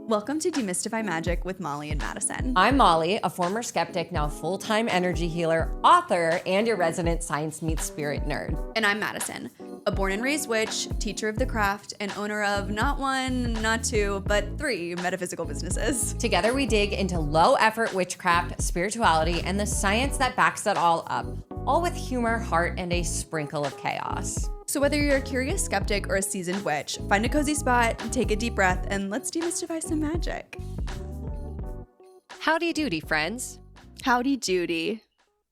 Welcome to Demystify Magic with Molly and Madison. I'm Molly, a former skeptic, now full-time energy healer, author, and your resident science meets spirit nerd. And I'm Madison, a born and raised witch, teacher of the craft, and owner of not one, not two, but 3 metaphysical businesses. Together we dig into low-effort witchcraft, spirituality, and the science that backs it all up, all with humor, heart, and a sprinkle of chaos. So whether you're a curious skeptic or a seasoned witch, find a cozy spot, take a deep breath, and let's demystify some magic. Howdy doody, friends. Howdy doody.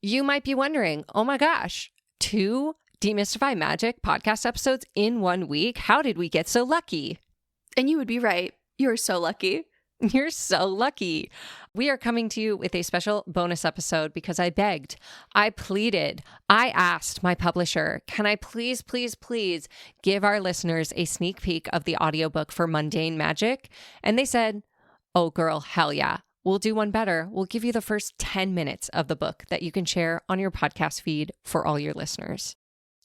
You might be wondering, oh my gosh, 2 Demystify Magic podcast episodes in 1 week? How did we get so lucky? And you would be right. You're so lucky. You're so lucky. We are coming to you with a special bonus episode because I begged, I pleaded, I asked my publisher, can I please give our listeners a sneak peek of the audiobook for Mundane Magic? And they said, oh girl, hell yeah. We'll do one better. We'll give you the first 10 minutes of the book that you can share on your podcast feed for all your listeners.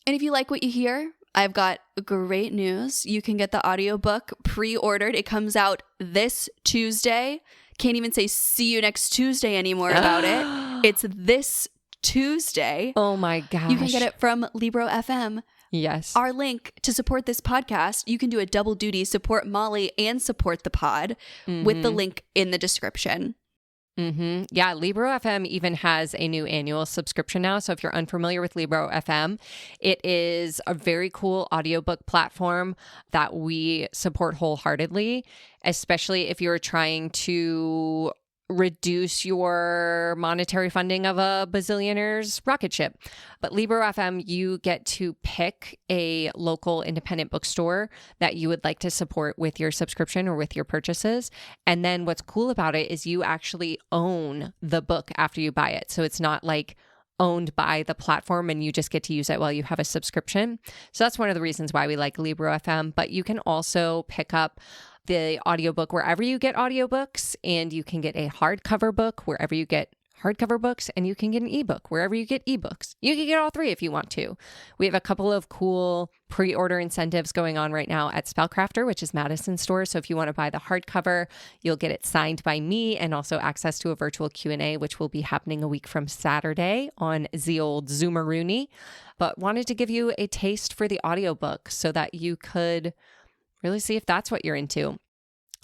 And if you like what you hear, I've got great news. You can get the audiobook pre-ordered. It comes out this Tuesday. Can't even say see you next Tuesday anymore about it. It's this Tuesday. Oh my gosh. You can get it from Libro FM. Yes. Our link to support this podcast, you can do a double duty, support Molly and support the pod with the link in the description. Yeah, Libro FM even has a new annual subscription now. So if you're unfamiliar with Libro FM, it is a very cool audiobook platform that we support wholeheartedly, especially if you're trying to reduce your monetary funding of a bazillionaire's rocket ship. But Libro FM, you get to pick a local independent bookstore that you would like to support with your subscription or with your purchases. And then what's cool about it is you actually own the book after you buy it. So it's not like owned by the platform and you just get to use it while you have a subscription. So that's one of the reasons why we like Libro FM. But you can also pick up the audiobook wherever you get audiobooks, and you can get a hardcover book wherever you get hardcover books, and you can get an ebook wherever you get ebooks. You can get all 3 if you want to. We have a couple of cool pre-order incentives going on right now at Spellcrafter, which is Madison's store. So if you want to buy the hardcover, you'll get it signed by me and also access to a virtual Q&A, which will be happening a week from Saturday on the old Zoomaroony. But wanted to give you a taste for the audiobook so that you could really see if that's what you're into.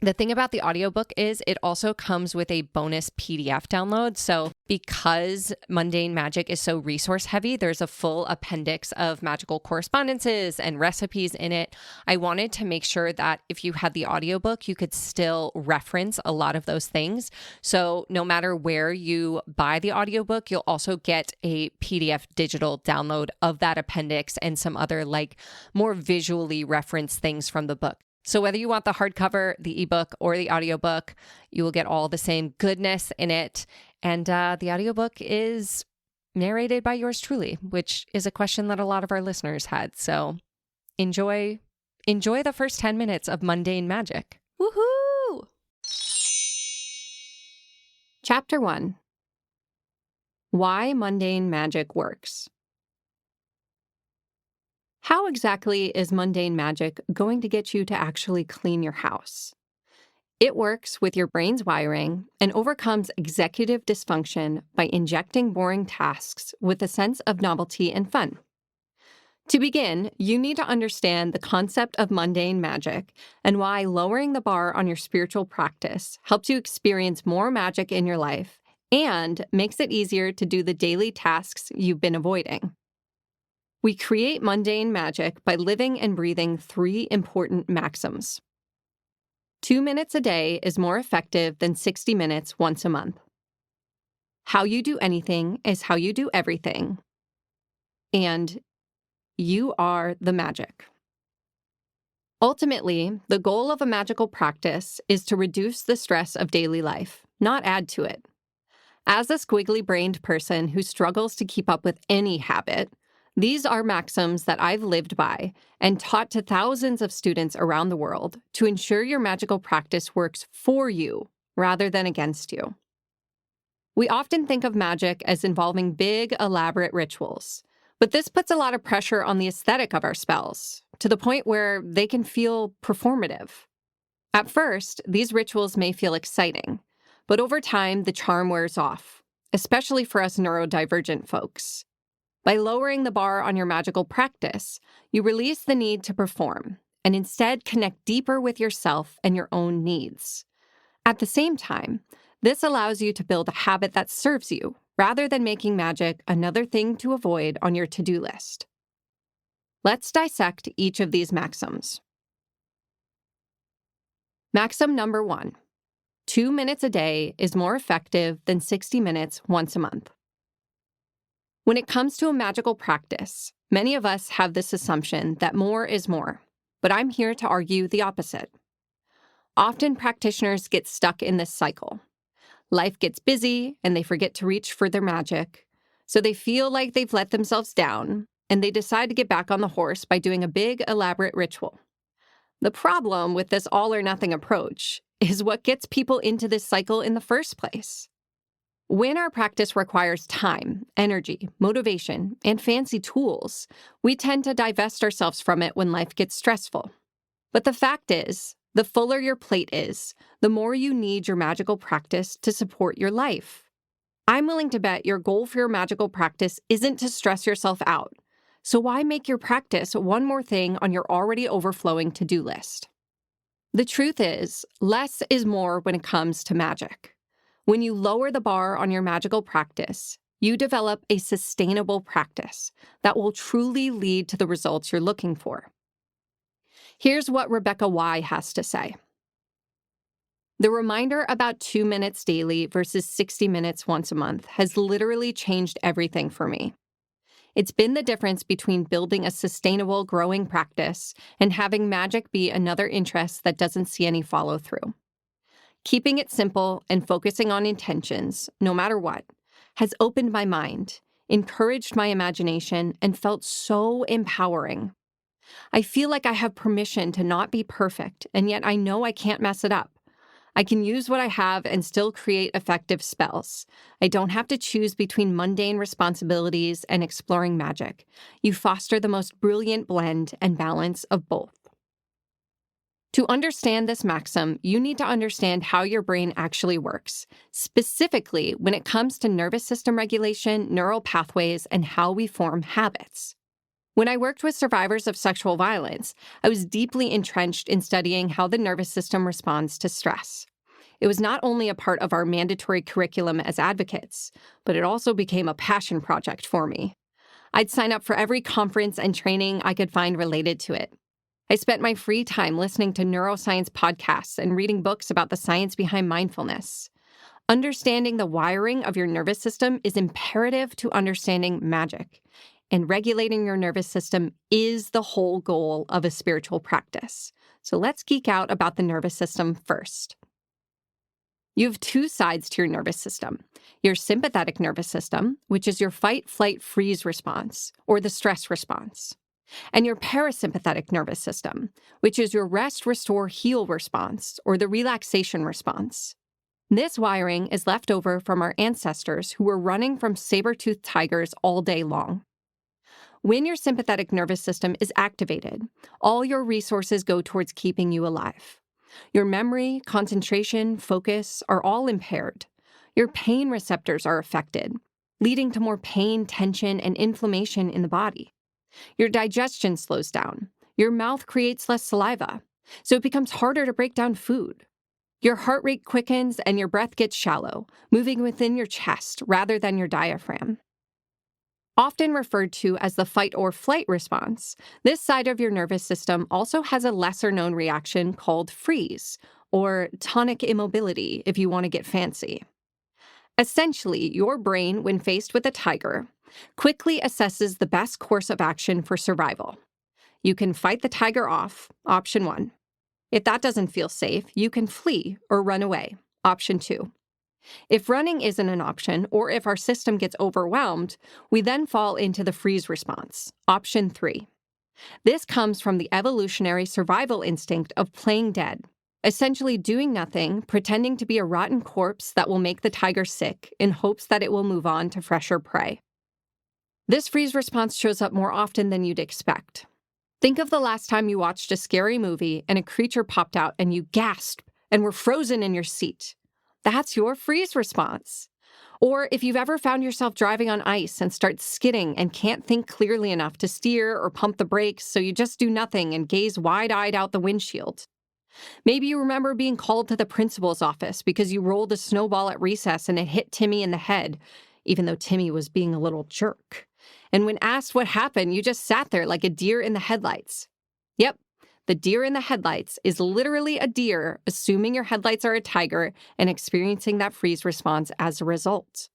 The thing about the audiobook is it also comes with a bonus PDF download. So because Mundane Magic is so resource heavy, there's a full appendix of magical correspondences and recipes in it. I wanted to make sure that if you had the audiobook, you could still reference a lot of those things. So no matter where you buy the audiobook, you'll also get a PDF digital download of that appendix and some other like more visually referenced things from the book. So whether you want the hardcover, the ebook, or the audiobook, you will get all the same goodness in it. And the audiobook is narrated by yours truly, which is a question that a lot of our listeners had. So enjoy the first 10 minutes of Mundane Magic. Woohoo! Chapter 1. Why Mundane Magic Works. How exactly is Mundane Magic going to get you to actually clean your house? It works with your brain's wiring and overcomes executive dysfunction by injecting boring tasks with a sense of novelty and fun. To begin, you need to understand the concept of mundane magic and why lowering the bar on your spiritual practice helps you experience more magic in your life and makes it easier to do the daily tasks you've been avoiding. We create mundane magic by living and breathing 3 important maxims. 2 minutes a day is more effective than 60 minutes once a month. How you do anything is how you do everything. And you are the magic. Ultimately, the goal of a magical practice is to reduce the stress of daily life, not add to it. As a squiggly-brained person who struggles to keep up with any habit, these are maxims that I've lived by and taught to thousands of students around the world to ensure your magical practice works for you rather than against you. We often think of magic as involving big, elaborate rituals, but this puts a lot of pressure on the aesthetic of our spells, to the point where they can feel performative. At first, these rituals may feel exciting, but over time, the charm wears off, especially for us neurodivergent folks. By lowering the bar on your magical practice, you release the need to perform and instead connect deeper with yourself and your own needs. At the same time, this allows you to build a habit that serves you rather than making magic another thing to avoid on your to-do list. Let's dissect each of these maxims. Maxim number 1. 2 minutes a day is more effective than 60 minutes once a month. When it comes to a magical practice, many of us have this assumption that more is more, but I'm here to argue the opposite. Often practitioners get stuck in this cycle. Life gets busy and they forget to reach for their magic, so they feel like they've let themselves down, and they decide to get back on the horse by doing a big, elaborate ritual. The problem with this all-or-nothing approach is what gets people into this cycle in the first place. When our practice requires time, energy, motivation, and fancy tools, we tend to divest ourselves from it when life gets stressful. But the fact is, the fuller your plate is, the more you need your magical practice to support your life. I'm willing to bet your goal for your magical practice isn't to stress yourself out. So why make your practice one more thing on your already overflowing to-do list? The truth is, less is more when it comes to magic. When you lower the bar on your magical practice, you develop a sustainable practice that will truly lead to the results you're looking for. Here's what Rebecca Y. has to say. The reminder about 2 minutes daily versus 60 minutes once a month has literally changed everything for me. It's been the difference between building a sustainable, growing practice and having magic be another interest that doesn't see any follow-through. Keeping it simple and focusing on intentions, no matter what, has opened my mind, encouraged my imagination, and felt so empowering. I feel like I have permission to not be perfect, and yet I know I can't mess it up. I can use what I have and still create effective spells. I don't have to choose between mundane responsibilities and exploring magic. You foster the most brilliant blend and balance of both. To understand this maxim, you need to understand how your brain actually works, specifically when it comes to nervous system regulation, neural pathways, and how we form habits. When I worked with survivors of sexual violence, I was deeply entrenched in studying how the nervous system responds to stress. It was not only a part of our mandatory curriculum as advocates, but it also became a passion project for me. I'd sign up for every conference and training I could find related to it. I spent my free time listening to neuroscience podcasts and reading books about the science behind mindfulness. Understanding the wiring of your nervous system is imperative to understanding magic. And regulating your nervous system is the whole goal of a spiritual practice. So let's geek out about the nervous system first. You have 2 sides to your nervous system. Your sympathetic nervous system, which is your fight, flight, freeze response, or the stress response. And your parasympathetic nervous system, which is your rest, restore, heal response, or the relaxation response. This wiring is left over from our ancestors who were running from saber-toothed tigers all day long. When your sympathetic nervous system is activated, all your resources go towards keeping you alive. Your memory, concentration, focus are all impaired. Your pain receptors are affected, leading to more pain, tension, and inflammation in the body. Your digestion slows down. Your mouth creates less saliva, so it becomes harder to break down food. Your heart rate quickens and your breath gets shallow, moving within your chest rather than your diaphragm. Often referred to as the fight or flight response, this side of your nervous system also has a lesser-known reaction called freeze, or tonic immobility if you want to get fancy. Essentially, your brain, when faced with a tiger, quickly assesses the best course of action for survival. You can fight the tiger off, option 1. If that doesn't feel safe, you can flee or run away, option 2. If running isn't an option, or if our system gets overwhelmed, we then fall into the freeze response, option 3. This comes from the evolutionary survival instinct of playing dead, essentially doing nothing, pretending to be a rotten corpse that will make the tiger sick in hopes that it will move on to fresher prey. This freeze response shows up more often than you'd expect. Think of the last time you watched a scary movie and a creature popped out and you gasped and were frozen in your seat. That's your freeze response. Or if you've ever found yourself driving on ice and start skidding and can't think clearly enough to steer or pump the brakes, so you just do nothing and gaze wide-eyed out the windshield. Maybe you remember being called to the principal's office because you rolled a snowball at recess and it hit Timmy in the head, even though Timmy was being a little jerk. And when asked what happened, you just sat there like a deer in the headlights. Yep, the deer in the headlights is literally a deer assuming your headlights are a tiger and experiencing that freeze response as a result.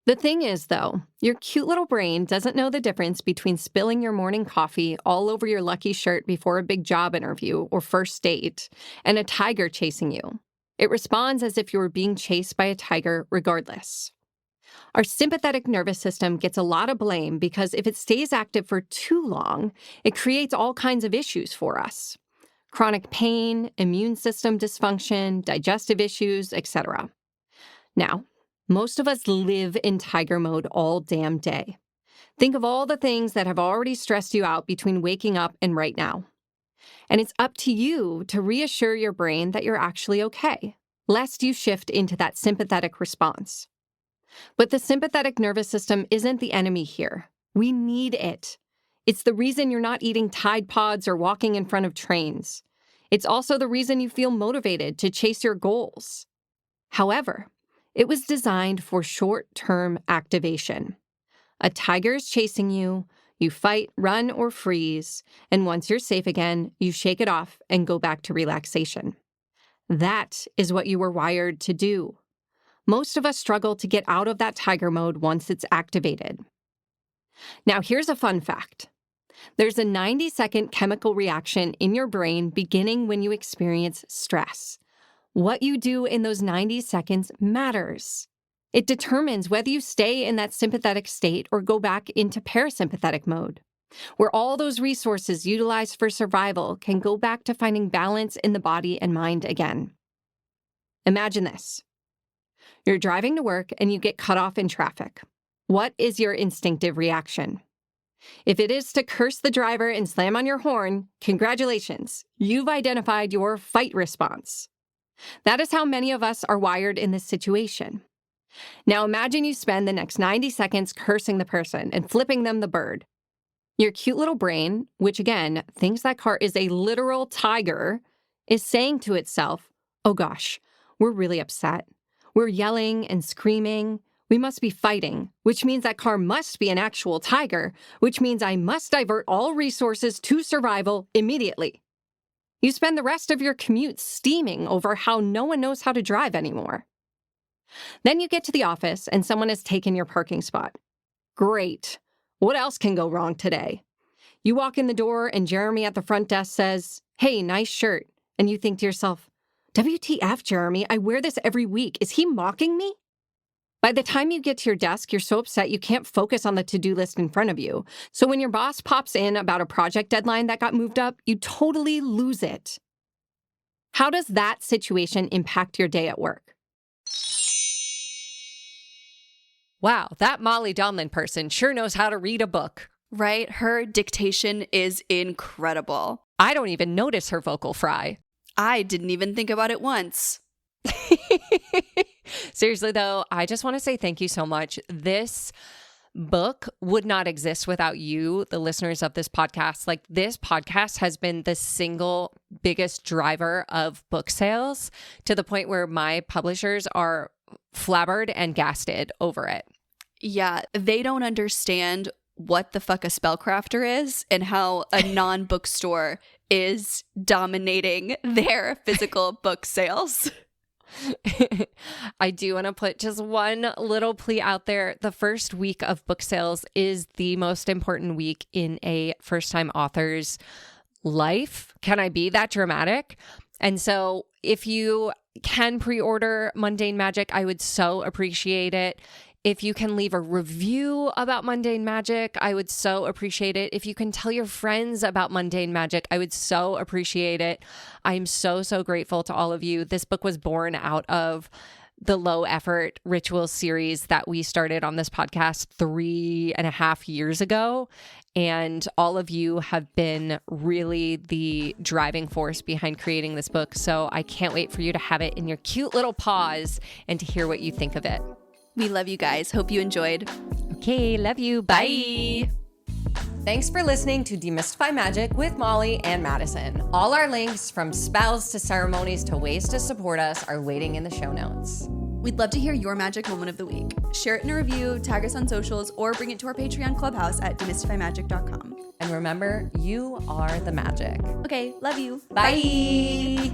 The thing is, though, your cute little brain doesn't know the difference between spilling your morning coffee all over your lucky shirt before a big job interview or first date and a tiger chasing you. It responds as if you were being chased by a tiger regardless. Our sympathetic nervous system gets a lot of blame because if it stays active for too long, it creates all kinds of issues for us. Chronic pain, immune system dysfunction, digestive issues, etc. Now, most of us live in tiger mode all damn day. Think of all the things that have already stressed you out between waking up and right now. And it's up to you to reassure your brain that you're actually okay, lest you shift into that sympathetic response. But the sympathetic nervous system isn't the enemy here. We need it. It's the reason you're not eating Tide Pods or walking in front of trains. It's also the reason you feel motivated to chase your goals. However, it was designed for short-term activation. A tiger's chasing you, you fight, run, or freeze, and once you're safe again, you shake it off and go back to relaxation. That is what you were wired to do. Most of us struggle to get out of that tiger mode once it's activated. Now, here's a fun fact. There's a 90-second chemical reaction in your brain beginning when you experience stress. What you do in those 90 seconds matters. It determines whether you stay in that sympathetic state or go back into parasympathetic mode, where all those resources utilized for survival can go back to finding balance in the body and mind again. Imagine this. You're driving to work and you get cut off in traffic. What is your instinctive reaction? If it is to curse the driver and slam on your horn, congratulations, you've identified your fight response. That is how many of us are wired in this situation. Now imagine you spend the next 90 seconds cursing the person and flipping them the bird. Your cute little brain, which again thinks that car is a literal tiger, is saying to itself, oh gosh, we're really upset. We're yelling and screaming. We must be fighting, which means that car must be an actual tiger, which means I must divert all resources to survival immediately. You spend the rest of your commute steaming over how no one knows how to drive anymore. Then you get to the office and someone has taken your parking spot. Great. What else can go wrong today? You walk in the door and Jeremy at the front desk says, hey, nice shirt. And you think to yourself, WTF, Jeremy, I wear this every week. Is he mocking me? By the time you get to your desk, you're so upset you can't focus on the to-do list in front of you. So when your boss pops in about a project deadline that got moved up, you totally lose it. How does that situation impact your day at work? Wow, that Molly Domlin person sure knows how to read a book. Right? Her dictation is incredible. I don't even notice her vocal fry. I didn't even think about it once. Seriously, though, I just want to say thank you so much. This book would not exist without you, the listeners of this podcast. Like, this podcast has been the single biggest driver of book sales to the point where my publishers are flabbered and gasted over it. Yeah, they don't understand what the fuck a spellcrafter is and how a non-bookstore is dominating their physical book sales. I do want to put just one little plea out there. The first week of book sales is the most important week in a first-time author's life. Can I be that dramatic? And so if you can pre-order Mundane Magic, I would so appreciate it. If you can leave a review about Mundane Magic, I would so appreciate it. If you can tell your friends about Mundane Magic, I would so appreciate it. I'm so, so grateful to all of you. This book was born out of the low effort ritual series that we started on this podcast 3.5 years ago. And all of you have been really the driving force behind creating this book. So I can't wait for you to have it in your cute little paws and to hear what you think of it. We love you guys. Hope you enjoyed. Okay, love you. Bye. Thanks for listening to Demystify Magic with Molly and Madison. All our links, from spells to ceremonies to ways to support us, are waiting in the show notes. We'd love to hear your magic moment of the week. Share it in a review, tag us on socials, or bring it to our Patreon clubhouse at demystifymagic.com. And remember, you are the magic. Okay, love you. Bye.